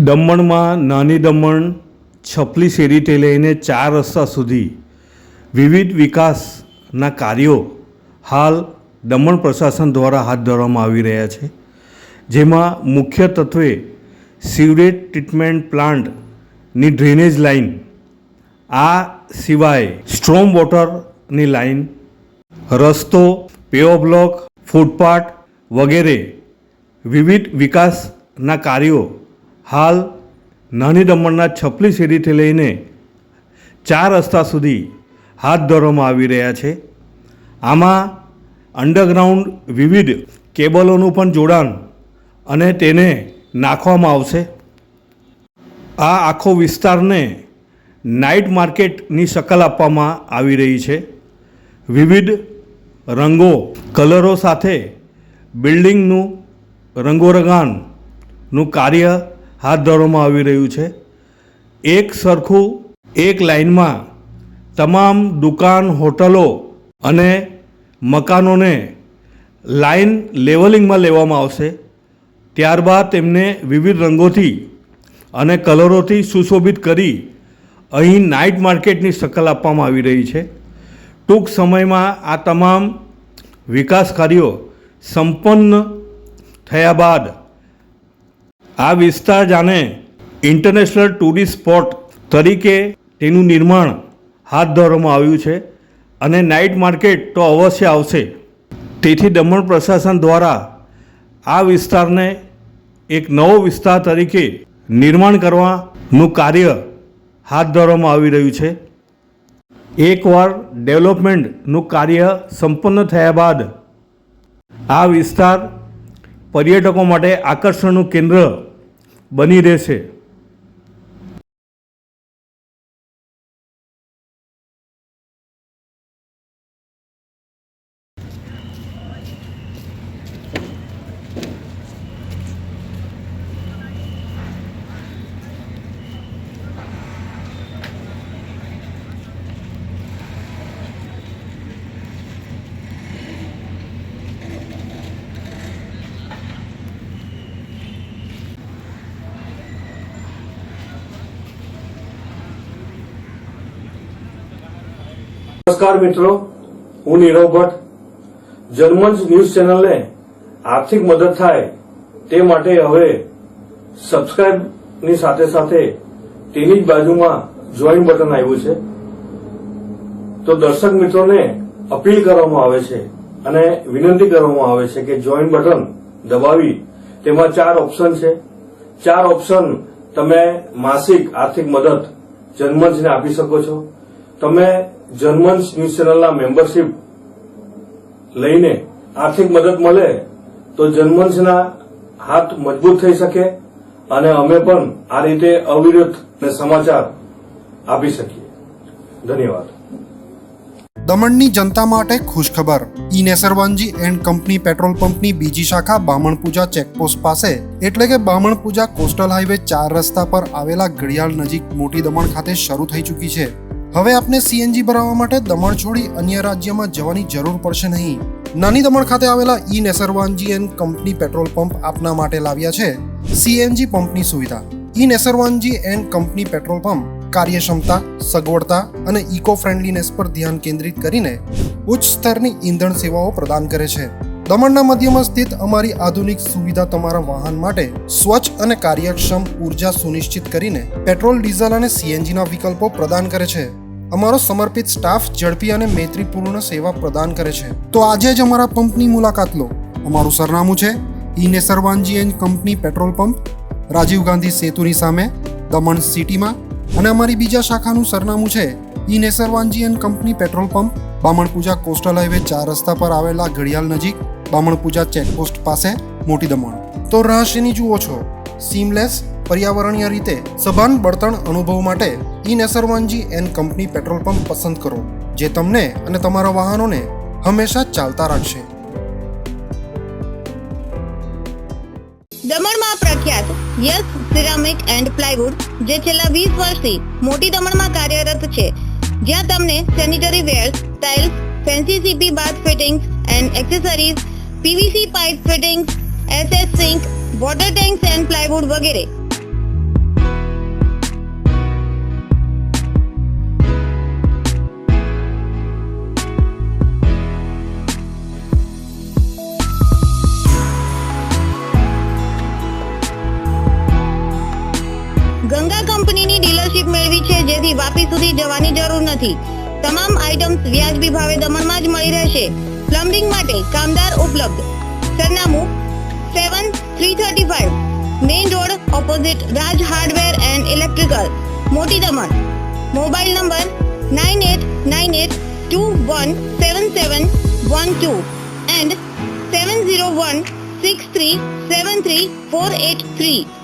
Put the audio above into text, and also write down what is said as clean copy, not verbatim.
દમણમાં નાની દમણ છપલી શેરીથી લઈને 4 રસ્તા સુધી વિવિધ વિકાસના કાર્યો હાલ દમણ પ્રશાસન દ્વારા હાથ ધરવામાં આવી રહ્યા છે, જેમાં મુખ્ય તત્વે સીવરેજ ટ્રીટમેન્ટ પ્લાન્ટની ડ્રેનેજ લાઇન, આ સિવાય સ્ટ્રોમ વોટરની લાઇન, રસ્તો, પેવ બ્લોક, ફૂટપાથ વગેરે વિવિધ વિકાસના કાર્યો હાલ નાની દમણના છપલી શેરીથી લઈને 4 રસ્તા સુધી હાથ ધરવામાં આવી રહ્યા છે. આમાં અંડરગ્રાઉન્ડ વિવિધ કેબલોનું પણ જોડાણ અને તેને નાખવામાં આવશે. આ આખો વિસ્તારને નાઇટ માર્કેટની શકલ આપવામાં આવી રહી છે. વિવિધ રંગો, કલરો સાથે બિલ્ડિંગનું રંગોરંગાનનું કાર્ય હાથ ધરવામાં આવી રહ્યું છે. એક સરખું એક લાઇનમાં તમામ દુકાન, હોટલો અને મકાનોને લાઇન લેવલિંગમાં લેવામાં આવશે. ત્યારબાદ તેમને વિવિધ રંગોથી અને કલરોથી સુશોભિત કરી અહીં નાઇટ માર્કેટની શકલ આપવામાં આવી રહી છે. ટૂંક સમયમાં આ તમામ વિકાસ કાર્યો સંપન્ન થયા બાદ આ વિસ્તાર જાણે ઇન્ટરનેશનલ ટુરિસ્ટ સ્પોટ તરીકે તેનું નિર્માણ હાથ ધરવામાં આવ્યું છે અને નાઇટ માર્કેટ તો અવશ્ય આવશે. તેથી દમણ પ્રશાસન દ્વારા આ વિસ્તારને એક નવો વિસ્તાર તરીકે નિર્માણ કરવાનું કાર્ય હાથ ધરવામાં આવી રહ્યું છે. એકવાર ડેવલપમેન્ટનું કાર્ય સંપન્ન થયા બાદ આ વિસ્તાર પર્યટકો માટે આકર્ષણનું કેન્દ્ર બની રહેશે. નમસ્કાર મિત્રો, હું નીરવ ભટ્ટ. જનમંચ ન્યૂઝ ચેનલને આર્થિક મદદ થાય તે માટે હવે સબસ્ક્રાઇબની સાથે સાથે તેની જ બાજુમાં જોઈન બટન આવ્યું છે. તો દર્શક મિત્રોને અપીલ કરવામાં આવે છે અને વિનંતી કરવામાં આવે છે કે જોઈન બટન દબાવી તેમાં 4 ઓપ્શન છે. 4 ઓપ્શન તમે માસિક આર્થિક મદદ જનમંચને આપી શકો છો. તમે જનમંચ ન્યૂઝ ચેનલના મેમ્બરશીપ લઈને આર્થિક મદદ મળે તો જનમંચના હાથ મજબૂત થઈ શકે અને અમે પણ આ રીતે અવિરત સમાચાર આપી શકીએ. ધન્યવાદ. દમણની જનતા માટે ખુશખબર. ઈ નેસરવાનજી એન્ડ કંપની પેટ્રોલ પંપની બીજી શાખા બામણપૂજા ચેકપોસ્ટ પાસે એટલે કે બામણપૂજા કોસ્ટલ હાઈવે 4 રસ્તા પર આવેલા ઘડિયાળ નજીક મોટી દમણ ખાતે શરૂ થઈ ચૂકી છે. હવે આપને સીએનજી ભરાવવા માટે દમણ છોડી અન્ય રાજ્યમાં જવાની જરૂર પડશે નહીં. નાની દમણ ખાતે આવેલા E Nesarwanji and company petrol pump આપના માટે લાવ્યા છે સીએનજી પંપની સુવિધા. E Nesarwanji and company petrol pump કાર્યક્ષમતા, સગવડતા અને ઇકો ફ્રેન્ડલીનેસ પર ધ્યાન કેન્દ્રિત કરીને ઉચ્ચ સ્તરની ઈંધણ સેવાઓ પ્રદાન કરે છે. દમણના મધ્યમાં સ્થિત અમારી આધુનિક સુવિધા તમારા વાહન માટે સ્વચ્છ અને કાર્યક્ષમ ઉર્જા સુનિશ્ચિત કરીને પેટ્રોલ, ડીઝલ અને સીએનજીના વિકલ્પો પ્રદાન કરે છે. અમારો સમર્પિત સ્ટાફ ઝડપી અને મૈત્રીપૂર્ણ સેવા પ્રદાન કરે છે. તો આજે જ અમારા પંપની મુલાકાત લો. અમારું સરનામું છે E Nesarwanji and company petrol pump, Rajiv Gandhi સેતુની સામે, દમણ સિટીમાં. અને અમારી બીજા શાખાનું સરનામું છે E Nesarwanji and company petrol pump, Bamanpuja coastal highway 4 રસ્તા પર આવેલા ઘડિયાળ નજીક, બામણપૂજા ચેકપોસ્ટ પાસે, મોટી દમણ. તો રહસ્યની જુઓ છો સીમલેસ, પર્યાવરણીય રીતે સભાન બળતણ અનુભવ માટે E Nesarwanji and company petrol pump પસંદ કરો, જે તમને અને તમારા વાહનોને હંમેશા ચાલતા રાખશે. દમણમાં પ્રખ્યાત યસ સિરામિક એન્ડ પ્લાયવુડ, જે છેલ્લા 20 વર્ષથી મોટી દમણમાં કાર્યરત છે, જ્યાં તમને sanitary wares, tiles, fancy CP bath fittings and accessories, PVC pipe fittings, SS sink, water tanks and plywood વગેરે ઓનરશિપ મેળવી છે, જેથી વાપી સુધી જવાની જરૂર નથી. તમામ આઇટમ્સ વ્યાજબી ભાવે દમણમાં જ મળી રહેશે. પ્લમ્બિંગ માટે કામદાર ઉપલબ્ધ. સરનામું 7335 main road opposite Raj hardware and electrical, મોટી દમણ. Mobile number 9898217712 and 7016373483.